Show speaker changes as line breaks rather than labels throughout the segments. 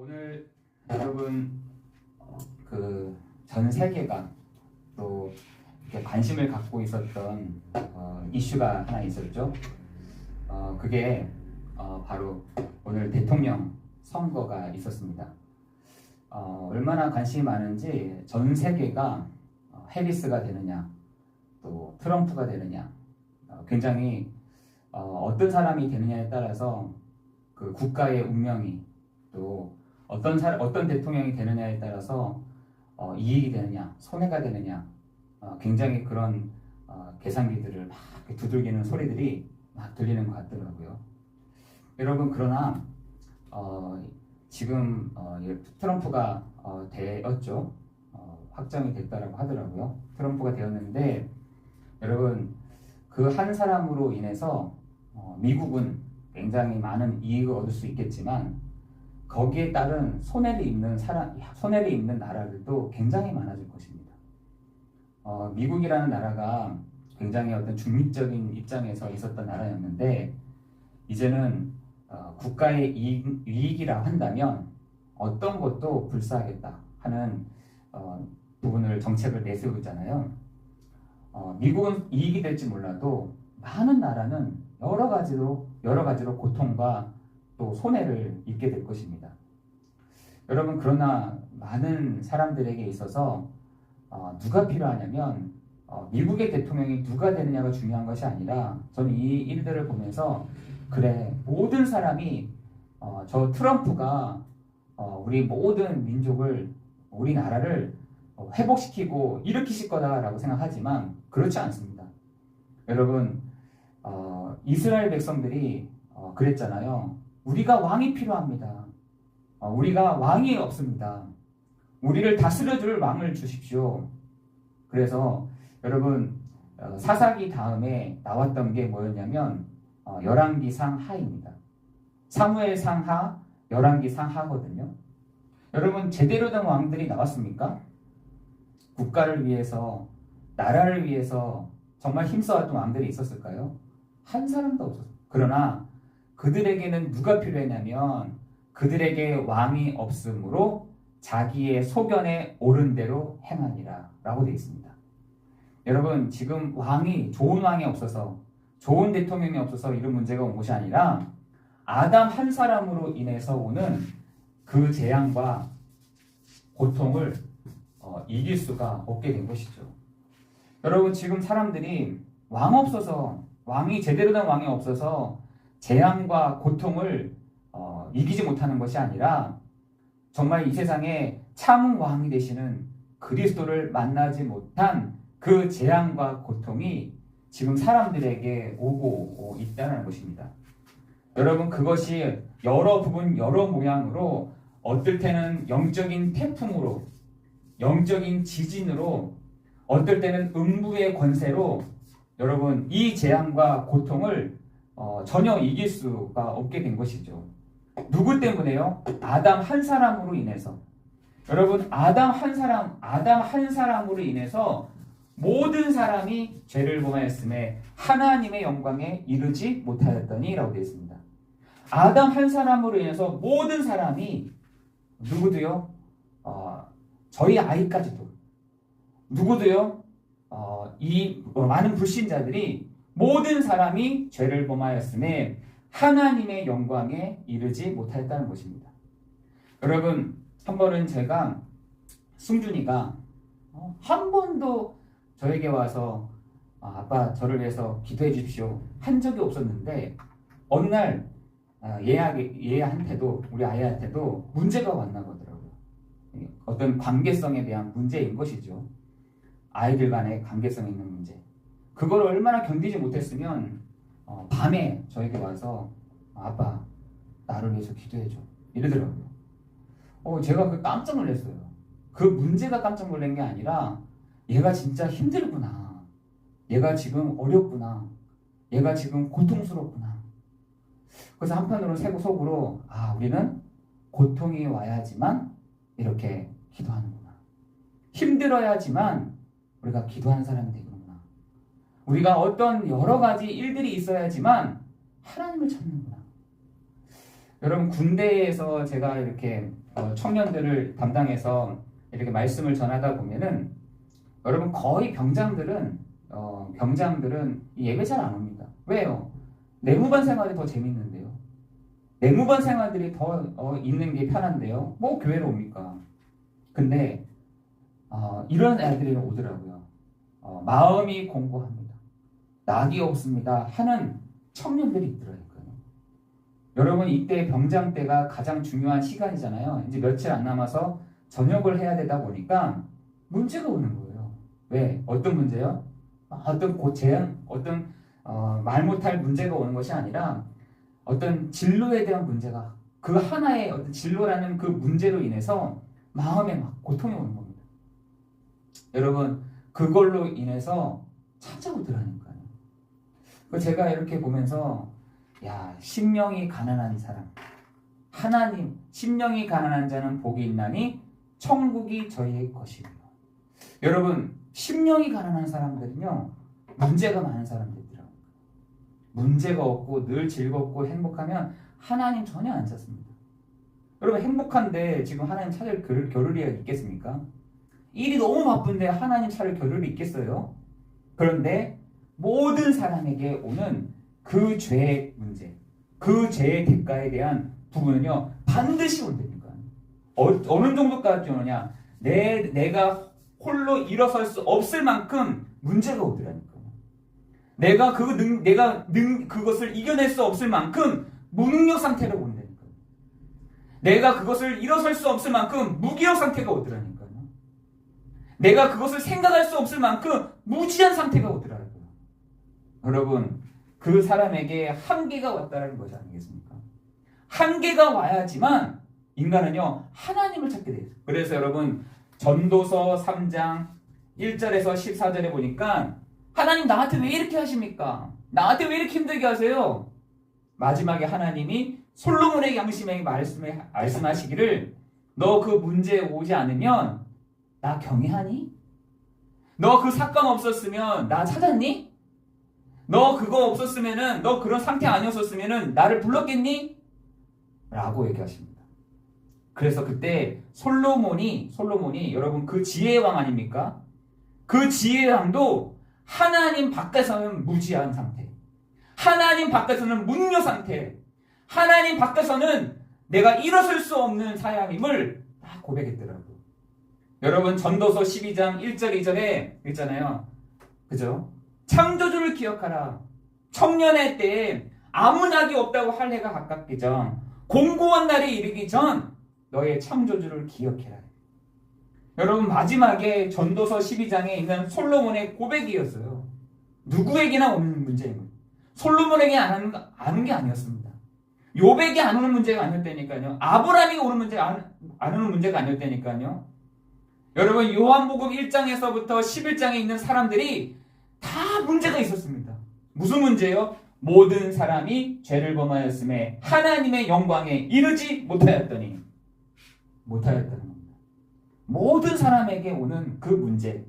오늘 여러분 그 전 세계가 또 이렇게 관심을 갖고 있었던 이슈가 하나 있었죠. 그게 바로 오늘 대통령 선거가 있었습니다. 얼마나 관심이 많은지 전 세계가 해리스가 되느냐 또 트럼프가 되느냐 굉장히 어떤 사람이 되느냐에 따라서 그 국가의 운명이 또 어떤 대통령이 되느냐에 따라서 이익이 되느냐 손해가 되느냐 굉장히 그런 계산기들을 막 두들기는 소리들이 막 들리는 것 같더라고요. 여러분 그러나 지금 트럼프가 되었죠. 확정이 됐다라고 하더라고요. 트럼프가 되었는데 여러분 그 한 사람으로 인해서 미국은 굉장히 많은 이익을 얻을 수 있겠지만 거기에 따른 손해를 입는 나라들도 굉장히 많아질 것입니다. 미국이라는 나라가 굉장히 어떤 중립적인 입장에서 있었던 나라였는데 이제는 국가의 이익이라 한다면 어떤 것도 불사하겠다 하는 부분을 정책을 내세우고 있잖아요. 미국은 이익이 될지 몰라도 많은 나라는 여러 가지로 고통과 또 손해를 입게 될 것입니다. 여러분 그러나 많은 사람들에게 있어서 누가 필요하냐면 미국의 대통령이 누가 되느냐가 중요한 것이 아니라 저는 이 일들을 보면서 그래 모든 사람이 저 트럼프가 우리 모든 민족을 우리나라를 회복시키고 일으키실 거다라고 생각하지만 그렇지 않습니다. 여러분 이스라엘 백성들이 그랬잖아요. 우리가 왕이 필요합니다. 우리가 왕이 없습니다. 우리를 다스려줄 왕을 주십시오. 그래서 여러분 사사기 다음에 나왔던 게 뭐였냐면 열왕기상 하입니다. 사무엘상 하, 열왕기상 하거든요. 여러분 제대로 된 왕들이 나왔습니까? 국가를 위해서 나라를 위해서 정말 힘써왔던 왕들이 있었을까요? 한 사람도 없었어요. 그러나 그들에게는 누가 필요했냐면 그들에게 왕이 없으므로 자기의 소견에 옳은 대로 행하니라 라고 되어 있습니다. 여러분 지금 좋은 왕이 없어서 좋은 대통령이 없어서 이런 문제가 온 것이 아니라 아담 한 사람으로 인해서 오는 그 재앙과 고통을 이길 수가 없게 된 것이죠. 여러분 지금 사람들이 제대로 된 왕이 없어서 재앙과 고통을 이기지 못하는 것이 아니라 정말 이 세상에 참 왕이 되시는 그리스도를 만나지 못한 그 재앙과 고통이 지금 사람들에게 오고 있다는 것입니다. 여러분 그것이 여러 부분 여러 모양으로 어떨 때는 영적인 태풍으로 영적인 지진으로 어떨 때는 음부의 권세로 여러분 이 재앙과 고통을 전혀 이길 수가 없게 된 것이죠. 누구 때문에요? 아담 한 사람으로 인해서. 여러분 아담 한 사람으로 인해서 모든 사람이 죄를 범하였음에 하나님의 영광에 이르지 못하였더니 라고 되어 있습니다. 아담 한 사람으로 인해서 모든 사람이 누구도요? 저희 아이까지도 누구도요? 이 많은 불신자들이 모든 사람이 죄를 범하였음에 하나님의 영광에 이르지 못하였다는 것입니다. 여러분 한 번은 제가 승준이가 한 번도 저에게 와서 아빠 저를 위해서 기도해 주십시오 한 적이 없었는데 어느 날 얘한테도 우리 아이한테도 문제가 왔나 보더라고요. 어떤 관계성에 대한 문제인 것이죠. 아이들 간의 관계성에 있는 문제. 그걸 얼마나 견디지 못했으면 밤에 저에게 와서 아빠 나를 위해서 기도해줘 이러더라고요. 제가 깜짝 놀랐어요. 그 문제가 깜짝 놀란 게 아니라 얘가 진짜 힘들구나. 얘가 지금 어렵구나. 얘가 지금 고통스럽구나. 그래서 한편으로 속으로 우리는 고통이 와야지만 이렇게 기도하는구나. 힘들어야지만 우리가 기도하는 사람이 되는구나. 우리가 어떤 여러 가지 일들이 있어야지만 하나님을 찾는구나. 여러분 군대에서 제가 이렇게 청년들을 담당해서 이렇게 말씀을 전하다 보면은 여러분 거의 병장들은 예배 잘 안 옵니다. 왜요? 내무반 생활이 더 재밌는데요. 내무반 생활들이 더 있는 게 편한데요. 뭐 교회로 옵니까? 근데 이런 애들이 오더라고요. 마음이 공고합니다. 낙이 없습니다. 하는 청년들이 있더라고요. 여러분 이때 병장 때가 가장 중요한 시간이잖아요. 이제 며칠 안 남아서 전역을 해야 되다 보니까 문제가 오는 거예요. 왜? 어떤 문제요? 말 못할 문제가 오는 것이 아니라 어떤 진로에 대한 문제가 그 하나의 어떤 진로라는 그 문제로 인해서 마음에 막 고통이 오는 겁니다. 여러분 그걸로 인해서 찾아오더라니까요. 제가 이렇게 보면서 심령이 가난한 사람 심령이 가난한 자는 복이 있나니 천국이 저희의 것이고요. 여러분 심령이 가난한 사람들은요 문제가 많은 사람들이더라고요. 문제가 없고 늘 즐겁고 행복하면 하나님 전혀 안 찾습니다. 여러분 행복한데 지금 하나님 찾을 겨를이 있겠습니까? 일이 너무 바쁜데 하나님 찾을 겨를이 있겠어요? 그런데 모든 사람에게 오는 그 죄의 문제, 그 죄의 대가에 대한 부분은요 반드시 온다니까요. 어느 정도까지 오느냐? 내가 홀로 일어설 수 없을 만큼 문제가 오더라니까요. 그것을 이겨낼 수 없을 만큼 무능력 상태로 온다니까요. 내가 그것을 일어설 수 없을 만큼 무기력 상태가 오더라니까요. 내가 그것을 생각할 수 없을 만큼 무지한 상태가 오더라고요. 여러분 그 사람에게 한계가 왔다는 것이 아니겠습니까? 한계가 와야지만 인간은요 하나님을 찾게 돼요. 그래서 여러분 전도서 3장 1절에서 14절에 보니까 하나님 나한테 왜 이렇게 하십니까? 나한테 왜 이렇게 힘들게 하세요? 마지막에 하나님이 솔로몬의 양심에 말씀하시기를 너 그 문제에 오지 않으면 나 경외하니? 너 그 사건 없었으면 나 찾았니? 너 그거 없었으면은 너 그런 상태 아니었었으면은 나를 불렀겠니? 라고 얘기하십니다. 그래서 그때 솔로몬이 여러분 그 지혜의 왕 아닙니까? 그 지혜의 왕도 하나님 밖에서는 무지한 상태, 하나님 밖에서는 무능력 상태, 하나님 밖에서는 내가 일어설 수 없는 사람임을 다 고백했더라고요. 여러분 전도서 12장 1절 2절에 있잖아요. 그죠? 창조주를 기억하라. 청년의 때에 아무 낙이 없다고 할 해가 가깝기 전 공고한 날이 이르기 전 너의 창조주를 기억해라. 여러분 마지막에 전도서 12장에 있는 솔로몬의 고백이었어요. 누구에게나 오는 문제입니다. 솔로몬에게 안 오는 게 아니었습니다. 욥에게 안 오는 문제가 아니었다니까요. 아브라함이 오는 문제 안 오는 문제가 아니었다니까요. 여러분 요한복음 1장에서부터 11장에 있는 사람들이 다 문제가 있었습니다. 무슨 문제요? 모든 사람이 죄를 범하였음에 하나님의 영광에 이르지 못하였다는 겁니다. 모든 사람에게 오는 그 문제,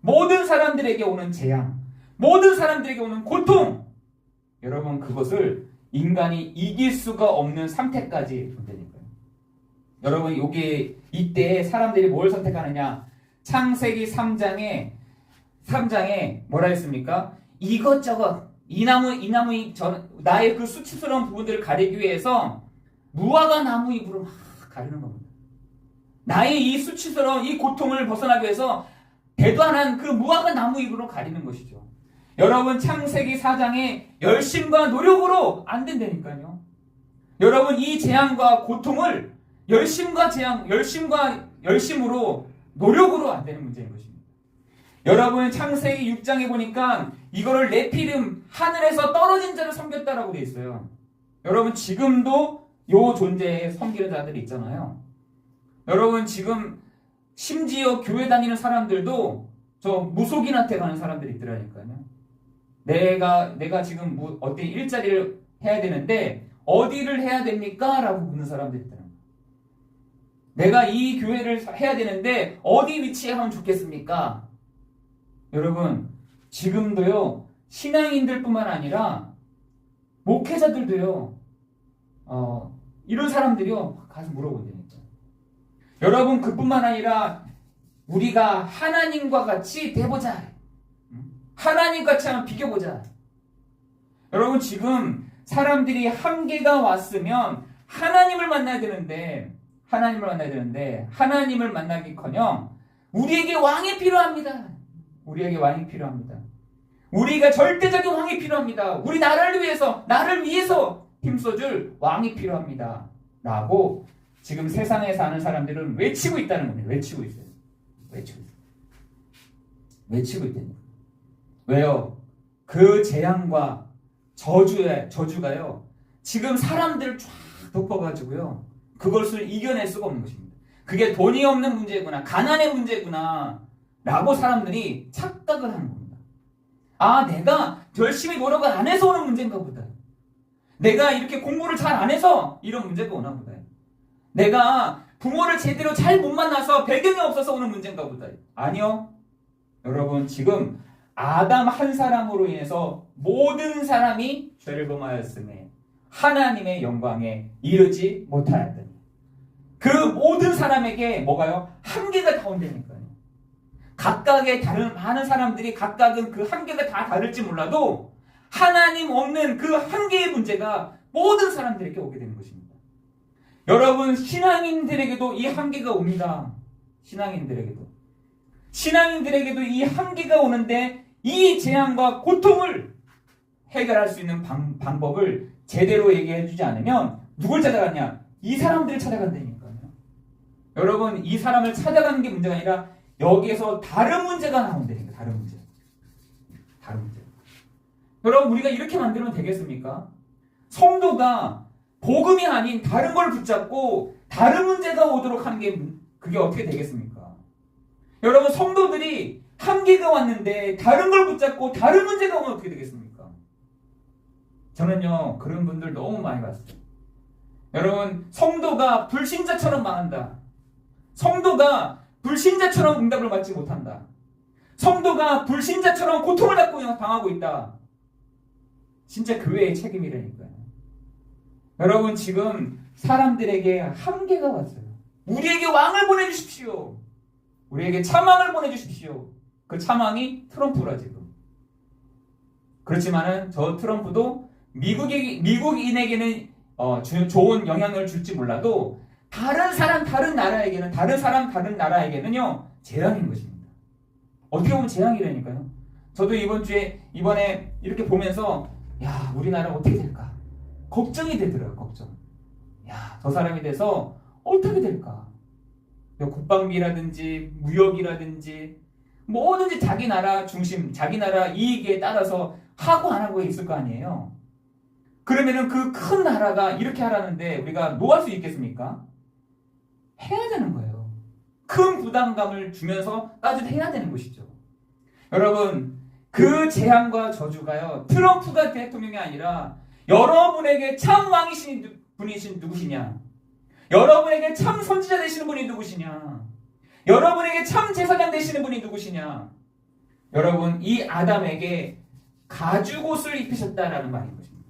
모든 사람들에게 오는 재앙, 모든 사람들에게 오는 고통, 여러분 그것을 인간이 이길 수가 없는 상태까지 본다니까요. 여러분 이때 사람들이 뭘 선택하느냐? 창세기 3장에 뭐라 했습니까? 이것저것 이 나무 나의 그 수치스러운 부분들을 가리기 위해서 무화과 나무 잎으로 막 가리는 겁니다. 나의 이 수치스러운 이 고통을 벗어나기 위해서 대단한 그 무화과 나무 잎으로 가리는 것이죠. 여러분 창세기 4장의 열심과 노력으로 안 된다니까요. 여러분 이 재앙과 고통을 열심으로 노력으로 안 되는 문제인 것입니다. 여러분 창세기 6장에 보니까 이거를 네피림 하늘에서 떨어진 자를 섬겼다라고 되어 있어요. 여러분 지금도 요 존재에 섬기는 자들이 있잖아요. 여러분 지금 심지어 교회 다니는 사람들도 저 무속인한테 가는 사람들이 있더라니까요. 내가 지금 어떤 일자리를 해야 되는데 어디를 해야 됩니까? 라고 묻는 사람들이 있더라고요. 내가 이 교회를 해야 되는데 어디 위치에 하면 좋겠습니까? 여러분 지금도요 신앙인들뿐만 아니라 목회자들도요 이런 사람들이요 가서 물어본다니까. 여러분, 그뿐만 아니라 우리가 하나님과 같이 돼보자. 하나님같이 한번 비교보자. 여러분, 지금 사람들이 한계가 왔으면 하나님을 만나야 되는데 하나님을 만나기커녕 우리에게 왕이 필요합니다. 우리에게 왕이 필요합니다. 우리가 절대적인 왕이 필요합니다. 우리 나를 위해서 힘써줄 왕이 필요합니다. 라고 지금 세상에 사는 사람들은 외치고 있다는 겁니다. 외치고 있어요. 외치고 있다는 거예요. 왜요? 그 재앙과 저주가요, 지금 사람들을 쫙 덮어가지고요, 그것을 이겨낼 수가 없는 것입니다. 그게 돈이 없는 문제구나, 가난의 문제구나 라고 사람들이 착각을 하는 겁니다. 아, 내가 열심히 노력을 안 해서 오는 문제인가 보다. 내가 이렇게 공부를 잘 안 해서 이런 문제가 오나 보다. 내가 부모를 제대로 잘 못 만나서 배경이 없어서 오는 문제인가 보다. 아니요. 여러분, 지금 아담 한 사람으로 인해서 모든 사람이 죄를 범하였음에 하나님의 영광에 이르지 못하였더니, 그 모든 사람에게 뭐가요? 한계가 다 온다니까요. 각각의 다른 많은 사람들이 각각은 그 한계가 다 다를지 몰라도 하나님 없는 그 한계의 문제가 모든 사람들에게 오게 되는 것입니다. 여러분, 신앙인들에게도 이 한계가 옵니다. 신앙인들에게도 이 한계가 오는데 이 재앙과 고통을 해결할 수 있는 방법을 제대로 얘기해 주지 않으면 누굴 찾아가냐? 이 사람들을 찾아간다니까요. 여러분, 이 사람을 찾아가는 게 문제가 아니라 여기에서 다른 문제가 나온다니까. 다른 문제. 여러분, 우리가 이렇게 만들면 되겠습니까? 성도가 복음이 아닌 다른 걸 붙잡고 다른 문제가 오도록 하는 게 그게 어떻게 되겠습니까? 여러분, 성도들이 한계가 왔는데 다른 걸 붙잡고 다른 문제가 오면 어떻게 되겠습니까? 저는요, 그런 분들 너무 많이 봤어요. 여러분, 성도가 불신자처럼 망한다. 성도가 불신자처럼 응답을 받지 못한다. 성도가 불신자처럼 고통을 당하고 있다. 진짜 교회의 책임이라니까요. 여러분, 지금 사람들에게 한계가 왔어요. 우리에게 왕을 보내주십시오. 우리에게 참왕을 보내주십시오. 그 참왕이 트럼프라 지금. 그렇지만은 저 트럼프도 미국인에게는 좋은 영향을 줄지 몰라도 다른 나라에게는요 재앙인 것입니다. 어떻게 보면 재앙이라니까요. 저도 이번에 이렇게 보면서 야, 우리나라 어떻게 될까? 걱정이 되더라고요. 걱정. 야, 저 사람이 돼서 어떻게 될까? 국방비라든지 무역이라든지 뭐든지 자기 나라 중심, 자기 나라 이익에 따라서 하고 안 하고 있을 거 아니에요. 그러면은 그 큰 나라가 이렇게 하라는데 우리가 노할 수 있겠습니까? 해야 되는 거예요. 큰 부담감을 주면서 따뜻해야 되는 것이죠. 여러분, 그 재앙과 저주가요, 트럼프가 대통령이 아니라 여러분에게 참 왕이신 분이신 누구시냐? 여러분에게 참 선지자 되시는 분이 누구시냐? 여러분에게 참 제사장 되시는 분이 누구시냐? 여러분, 이 아담에게 가죽옷을 입히셨다라는 말인 것입니다.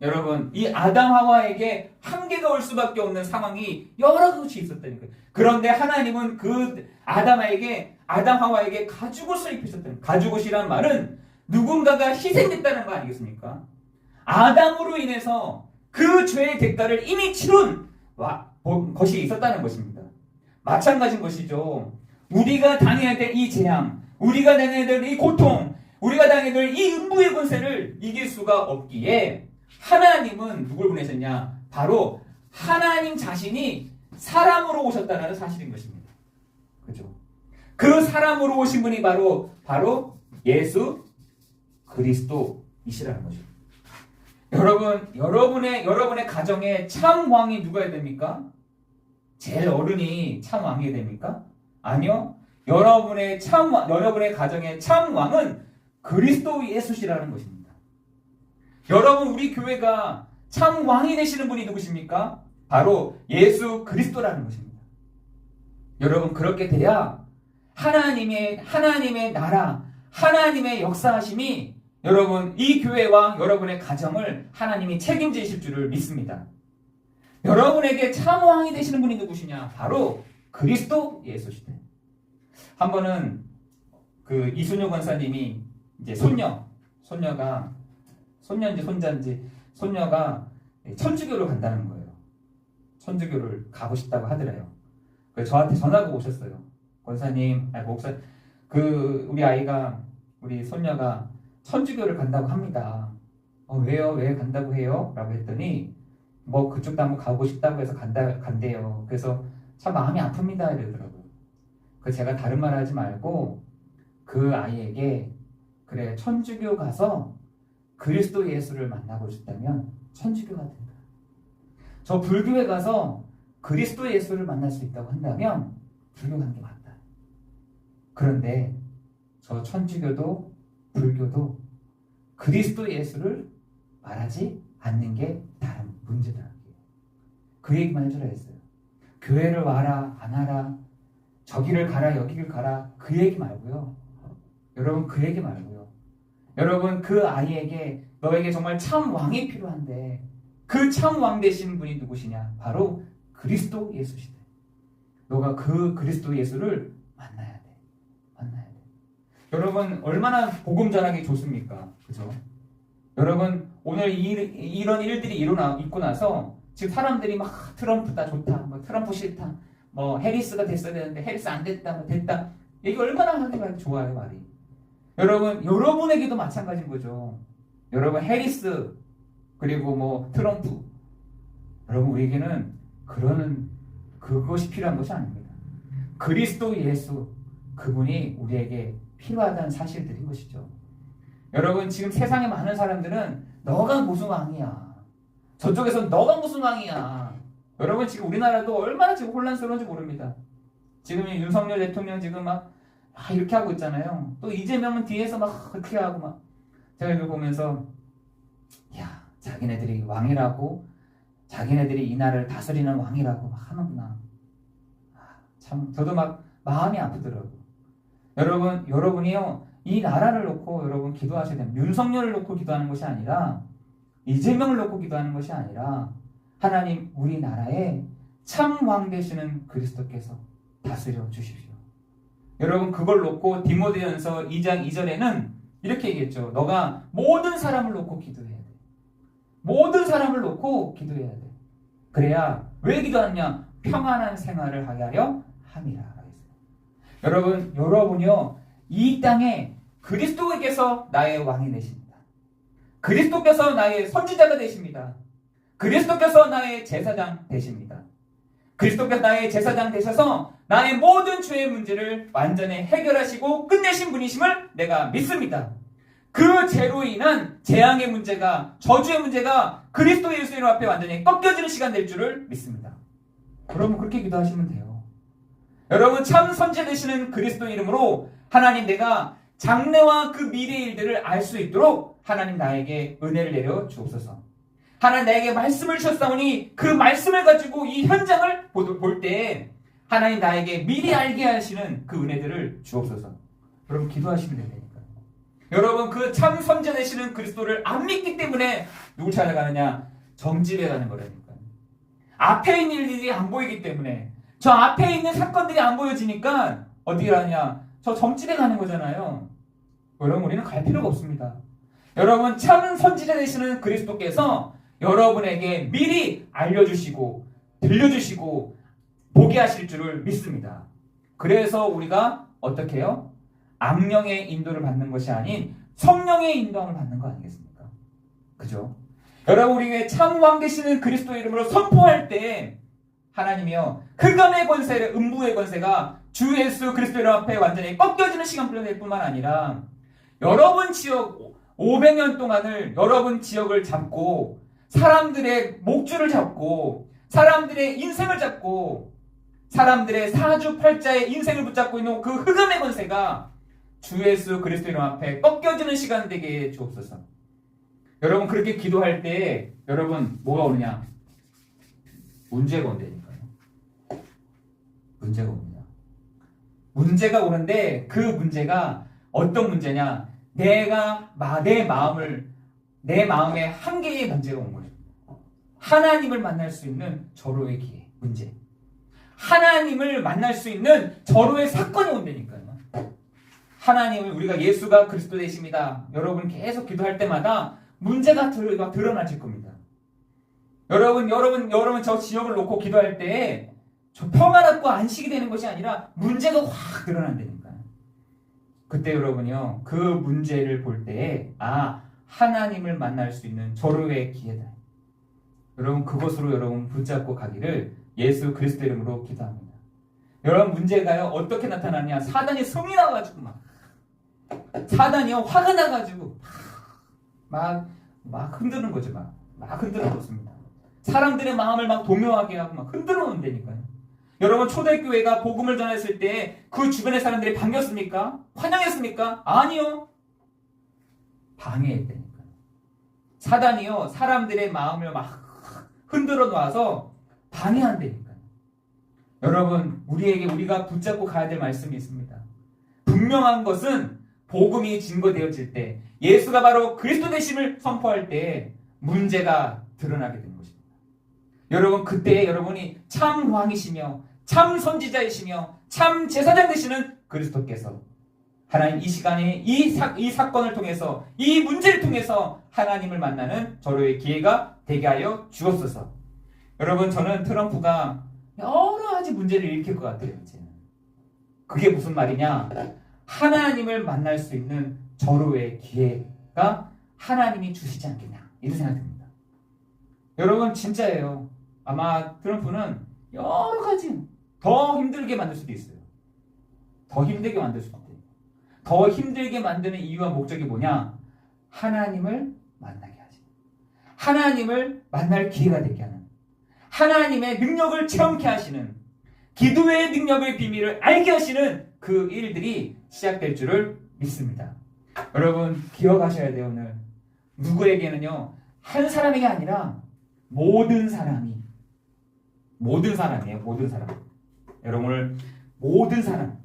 여러분, 이 아담 하와에게 한계가 올 수밖에 없는 상황이 여러 곳이 있었다니까요. 그런데 하나님은 그 아담 하와에게 가죽옷을 입히셨다는, 가죽옷이란 말은 누군가가 희생됐다는 거 아니겠습니까? 아담으로 인해서 그 죄의 대가를 이미 치룬 것이 있었다는 것입니다. 마찬가지인 것이죠. 우리가 당해야 될 이 재앙, 우리가 당해야 될 이 고통, 우리가 당해야 될 이 음부의 권세를 이길 수가 없기에 하나님은 누굴 보내셨냐? 바로 하나님 자신이 사람으로 오셨다는 사실인 것입니다. 그렇죠? 그 사람으로 오신 분이 바로 예수 그리스도이시라는 것입니다. 여러분, 여러분의 가정에 참 왕이 누가 해야 됩니까? 제일 어른이 참 왕이 됩니까? 아니요. 여러분의 가정의 참 왕은 그리스도 예수시라는 것입니다. 여러분, 우리 교회가 참 왕이 되시는 분이 누구십니까? 바로 예수 그리스도라는 것입니다. 여러분, 그렇게 돼야 하나님의 나라, 하나님의 역사하심이 여러분, 이 교회와 여러분의 가정을 하나님이 책임지실 줄을 믿습니다. 여러분에게 참 왕이 되시는 분이 누구시냐? 바로 그리스도 예수시대. 한 번은 그 이순효 권사님이 이제 손녀인지 손자인지 손녀가 천주교를 간다는 거예요. 천주교를 가고 싶다고 하더래요. 그래서 저한테 전화가 오셨어요. 권사님, 목사, 우리 손녀가 천주교를 간다고 합니다. 왜요? 왜 간다고 해요? 라고 했더니 뭐 그쪽도 한번 가고 싶다고 해서 간대요. 그래서 참 마음이 아픕니다. 이러더라고요. 그래서 제가 다른 말 하지 말고 그 아이에게 그래, 천주교 가서 그리스도 예수를 만나고 싶다면 천주교가 된다. 저 불교에 가서 그리스도 예수를 만날 수 있다고 한다면 불교 가는 게 맞다. 그런데 저 천주교도 불교도 그리스도 예수를 말하지 않는 게 다른 문제다. 그 얘기만 해주라 했어요. 교회를 와라 안 와라, 저기를 가라 여기를 가라, 그 얘기 말고요. 여러분, 그 얘기 말고요. 여러분, 그 아이에게 너에게 정말 참 왕이 필요한데 그 참 왕 되시는 분이 누구시냐? 바로 그리스도 예수시대. 너가 그 그리스도 예수를 만나야 돼. 여러분, 얼마나 복음 전하기 좋습니까? 그죠? 여러분, 오늘 이런 일들이 있고 나서 지금 사람들이 막 트럼프다 좋다, 뭐 트럼프 싫다, 뭐 해리스가 됐어야 되는데 해리스 안 됐다, 뭐 됐다. 이게 얼마나 하기가 좋아요, 말이. 여러분, 여러분에게도 마찬가지인 거죠. 여러분, 해리스 그리고 뭐 트럼프, 여러분, 우리에게는 그것이 필요한 것이 아닙니다. 그리스도 예수, 그분이 우리에게 필요하다는 사실들인 것이죠. 여러분, 지금 세상에 많은 사람들은 너가 무슨 왕이야, 저쪽에서는 너가 무슨 왕이야. 여러분, 지금 우리나라도 얼마나 지금 혼란스러운지 모릅니다. 지금 윤석열 대통령 지금 막 이렇게 하고 있잖아요. 또 이재명은 뒤에서 막 그렇게 하고 막. 제가 이걸 보면서 야, 자기네들이 왕이라고, 자기네들이 이 나라를 다스리는 왕이라고 막 하는구나. 참 저도 막 마음이 아프더라고요. 여러분이요, 이 나라를 놓고 여러분 기도하셔야 됩니다. 윤석열을 놓고 기도하는 것이 아니라, 이재명을 놓고 기도하는 것이 아니라, 하나님, 우리나라에 참 왕 되시는 그리스도께서 다스려 주십시오. 여러분, 그걸 놓고 디모데전서 2장 2절에는 이렇게 얘기했죠. 너가 모든 사람을 놓고 기도해야 돼. 모든 사람을 놓고 기도해야 돼. 그래야 왜 기도하느냐? 평안한 생활을 하게 하려 함이라. 여러분이요, 이 땅에 그리스도께서 나의 왕이 되십니다. 그리스도께서 나의 선지자가 되십니다. 그리스도께서 나의 제사장 되십니다. 그리스도께서 나의 제사장 되셔서 나의 모든 죄의 문제를 완전히 해결하시고 끝내신 분이심을 내가 믿습니다. 그 죄로 인한 재앙의 문제가, 저주의 문제가 그리스도 예수님 앞에 완전히 꺾여지는 시간 될 줄을 믿습니다. 여러분, 그렇게 기도하시면 돼요. 여러분, 참 선지자 되시는 그리스도 이름으로 하나님, 내가 장래와 그 미래의 일들을 알 수 있도록 하나님 나에게 은혜를 내려 주옵소서. 하나님 나에게 말씀을 주셨사오니 그 말씀을 가지고 이 현장을 볼 때 하나님 나에게 미리 알게 하시는 그 은혜들을 주옵소서. 여러분, 기도하시면 되니까요. 여러분, 그 참 선지자 되시는 그리스도를 안 믿기 때문에 누굴 찾아가느냐? 정집에 가는 거라니까요. 앞에 있는 일들이 안 보이기 때문에, 저 앞에 있는 사건들이 안 보여지니까 어떻게 하냐? 저 점집에 가는 거잖아요. 여러분, 우리는 갈 필요가 없습니다. 여러분, 참 선지자 되시는 그리스도께서 여러분에게 미리 알려주시고 들려주시고 보게 하실 줄을 믿습니다. 그래서 우리가 어떻게 해요? 악령의 인도를 받는 것이 아닌 성령의 인도함을 받는 거 아니겠습니까? 그죠? 여러분, 우리에게 참 왕 되시는 그리스도 이름으로 선포할 때 하나님이요, 흑암의 권세를, 음부의 권세가 주 예수 그리스도 이름 앞에 완전히 꺾여지는 시간뿐 아니라 여러분 지역 500년 동안을 여러분 지역을 잡고 사람들의 목줄을 잡고 사람들의 인생을 잡고 사람들의 사주팔자의 인생을 붙잡고 있는 그 흑암의 권세가 주 예수 그리스도 이름 앞에 꺾여지는 시간 되게 주옵소서. 여러분, 그렇게 기도할 때 여러분 뭐가 오느냐? 문제가 온다니까요. 문제가 옵니다. 문제가 오는데 그 문제가 어떤 문제냐? 내 마음의 한계의 문제가 온 거예요. 하나님을 만날 수 있는 절호의 기회, 문제. 하나님을 만날 수 있는 절호의 사건이 온다니까요. 하나님을 우리가 예수가 그리스도 되십니다. 여러분 계속 기도할 때마다 문제가 드러나질 겁니다. 여러분 저 지역을 놓고 기도할 때 저 평안하고 안식이 되는 것이 아니라 문제가 확 드러난다니까요. 그때 여러분이요 그 문제를 볼 때에 하나님을 만날 수 있는 절호의 기회다. 여러분 그것으로 여러분 붙잡고 가기를 예수 그리스도 이름으로 기도합니다. 여러분 문제가요 어떻게 나타나냐? 사단이 성이 나가지고 사단이요 화가 나가지고 막 흔드는 거죠. 막 흔들어 놓습니다. 사람들의 마음을 막 동요하게 하고 막 흔들어 놓는다니까요. 여러분 초대교회가 복음을 전했을 때 그 주변의 사람들이 반겼습니까? 환영했습니까? 아니요. 방해했다니까요. 사단이요 사람들의 마음을 막 흔들어 놔서 방해한다니까요. 여러분 우리가 붙잡고 가야 될 말씀이 있습니다. 분명한 것은 복음이 증거되어질 때 예수가 바로 그리스도 되심을 선포할 때 문제가 드러나게 되는 것입니다. 여러분 그때 여러분이 참 왕이시며 참 선지자이시며 참 제사장 되시는 그리스도께서 하나님 이 시간에 이 사건을 통해서 이 문제를 통해서 하나님을 만나는 절호의 기회가 되게 하여 주옵소서. 여러분 저는 트럼프가 여러 가지 문제를 일으킬 것 같아요. 이제는. 그게 무슨 말이냐? 하나님을 만날 수 있는 절호의 기회가 하나님이 주시지 않겠냐 이런 생각이 듭니다. 여러분 진짜예요. 아마 트럼프는 여러 가지 더 힘들게 만들 수도 있어요. 더 힘들게 만들 수도 있대요. 더 힘들게 만드는 이유와 목적이 뭐냐? 하나님을 만나게 하지. 하나님을 만날 기회가 되게 하는 하나님의 능력을 체험케 하시는 기도의 능력의 비밀을 알게 하시는 그 일들이 시작될 줄을 믿습니다. 여러분 기억하셔야 돼요. 오늘 누구에게는요 한 사람에게 아니라 모든 사람이에요. 모든 사람. 여러분 오늘 모든 사람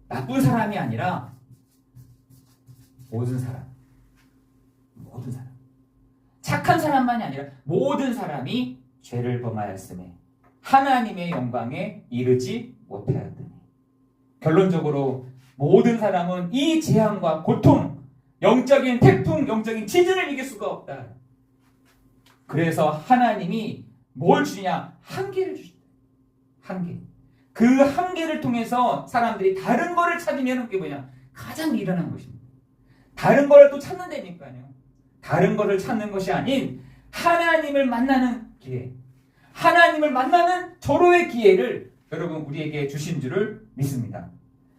나쁜 사람이 아니라 모든 사람 착한 사람만이 아니라 모든 사람이 죄를 범하였음에 하나님의 영광에 이르지 못하였더니 결론적으로 모든 사람은 이 재앙과 고통, 영적인 태풍, 영적인 지진을 이길 수가 없다. 그래서 하나님이 뭘 주냐? 한계를 주신다. 한계. 그 한계를 통해서 사람들이 다른 거를 찾으면 그게 뭐냐? 가장 미련한 것입니다. 다른 거를 또 찾는다니까요. 다른 거를 찾는 것이 아닌 하나님을 만나는 기회. 하나님을 만나는 절호의 기회를 여러분 우리에게 주신 줄을 믿습니다.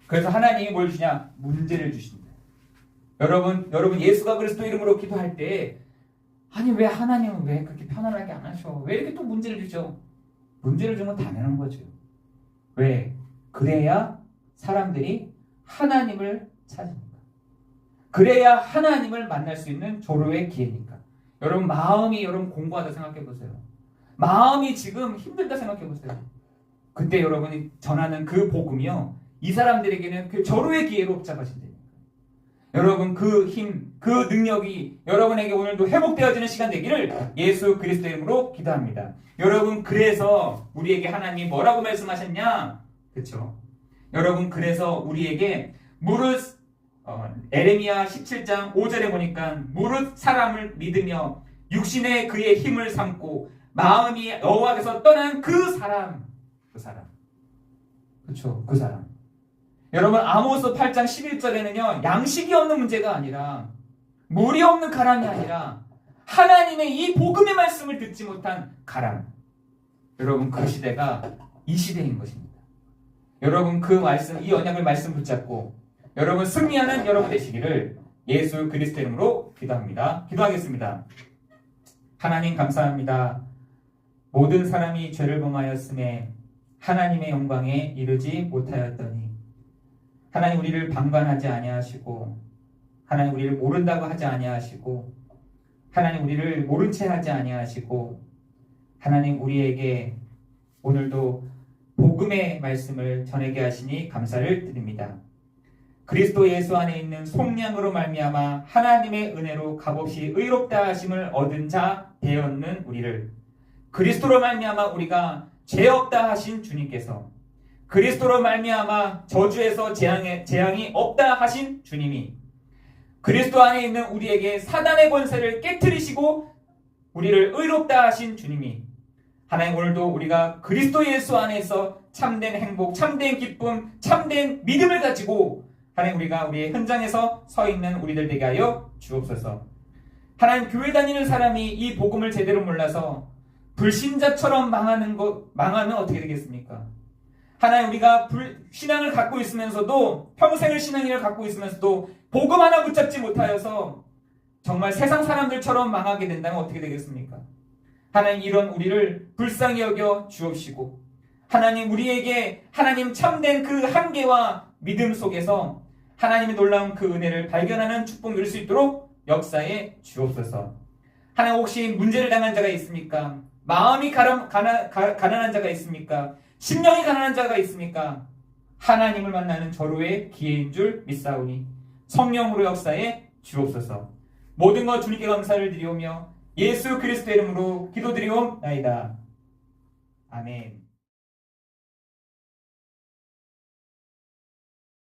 그래서 하나님이 뭘 주냐? 문제를 주십니다. 여러분 예수가 그리스도 이름으로 기도할 때 아니 왜 하나님은 왜 그렇게 편안하게 안 하셔? 왜 이렇게 또 문제를 주죠? 문제를 주면 당연한 거죠. 왜? 그래야 사람들이 하나님을 찾으니까. 그래야 하나님을 만날 수 있는 절호의 기회니까. 여러분 마음이 여러분 공부하다 생각해 보세요. 마음이 지금 힘들다 생각해 보세요. 그때 여러분이 전하는 그 복음이요. 이 사람들에게는 그 절호의 기회로 붙잡아진다니까. 여러분 그 힘, 그 능력이 여러분에게 오늘도 회복되어지는 시간 되기를 예수 그리스도 이름으로 기도합니다. 여러분 그래서 우리에게 하나님이 뭐라고 말씀하셨냐? 그렇죠? 여러분 그래서 우리에게 무릇 에레미야 17장 5절에 보니까 무릇 사람을 믿으며 육신의 그의 힘을 삼고 마음이 여호와께서 떠난 그 사람 그렇죠? 그 사람. 여러분 아모스 8장 11절에는요 양식이 없는 문제가 아니라 물이 없는 가람이 아니라 하나님의 이 복음의 말씀을 듣지 못한 가람. 여러분 그 시대가 이 시대인 것입니다. 여러분 그 말씀, 이 언약을 말씀 붙잡고 여러분 승리하는 여러분 되시기를 예수 그리스도 이름으로 기도합니다. 기도하겠습니다. 하나님 감사합니다. 모든 사람이 죄를 범하였음에 하나님의 영광에 이르지 못하였더니 하나님 우리를 방관하지 아니하시고 하나님 우리를 모른다고 하지 아니하시고 하나님 우리를 모른 채 하지 아니하시고 하나님 우리에게 오늘도 복음의 말씀을 전하게 하시니 감사를 드립니다. 그리스도 예수 안에 있는 속량으로 말미암아 하나님의 은혜로 값없이 의롭다 하심을 얻은 자 되었는 우리를 그리스도로 말미암아 우리가 죄 없다 하신 주님께서 그리스도로 말미암아 저주에서 재앙이 없다 하신 주님이 그리스도 안에 있는 우리에게 사단의 권세를 깨트리시고 우리를 의롭다 하신 주님이 하나님 오늘도 우리가 그리스도 예수 안에서 참된 행복, 참된 기쁨, 참된 믿음을 가지고 하나님 우리가 우리의 현장에서 서 있는 우리들 되게 하여 주옵소서. 하나님 교회 다니는 사람이 이 복음을 제대로 몰라서 불신자처럼 망하면 어떻게 되겠습니까? 하나님 우리가 신앙을 갖고 있으면서도 평생을 신앙을 갖고 있으면서도 복음 하나 붙잡지 못하여서 정말 세상 사람들처럼 망하게 된다면 어떻게 되겠습니까? 하나님 이런 우리를 불쌍히 여겨 주옵시고 하나님 우리에게 하나님 참된 그 한계와 믿음 속에서 하나님의 놀라운 그 은혜를 발견하는 축복 누릴 수 있도록 역사에 주옵소서. 하나님 혹시 문제를 당한 자가 있습니까? 마음이 가난한 자가 있습니까? 심령이 가난한 자가 있습니까? 하나님을 만나는 절호의 기회인 줄 믿사오니 성령으로 역사에 주옵소서. 모든 것 주님께 감사를 드리오며 예수 그리스도의 이름으로 기도드리옵나이다. 아멘.